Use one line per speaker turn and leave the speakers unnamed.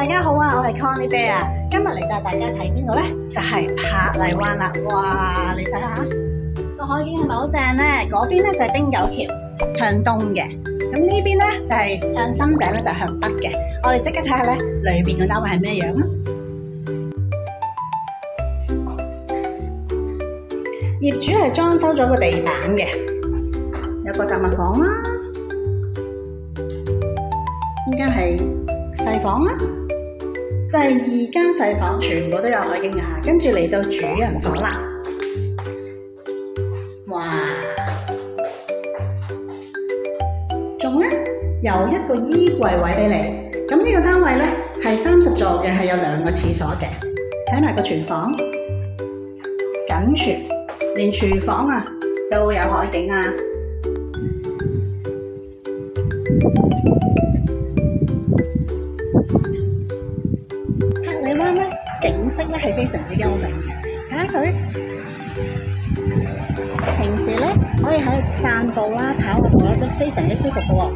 大家好啊，我係 Connie Bear 啊，今日嚟帶大家睇邊度咧？就係珀麗灣啦！哇，你睇下個海景係咪好正咧？嗰邊咧就係汀九橋向東嘅，咁呢邊咧就係向深井咧就係向北嘅。我哋即刻睇下咧裏邊個單位係咩樣啊！業主係裝修咗個地板嘅，有個雜物房啦，依間係細房啦，第二間細房全部都有海景啊，跟住嚟到主人房啦，哇！仲咧有一個衣櫃位俾你，咁呢個單位咧係30座嘅，係有2個廁所嘅，睇埋個廚房，緊廚，連廚房啊都有海景啊！珀麗灣咧景色咧係非常之優美嘅，睇下佢平時咧可以喺度散步啦、跑下步啦，都非常之舒服嘅喎。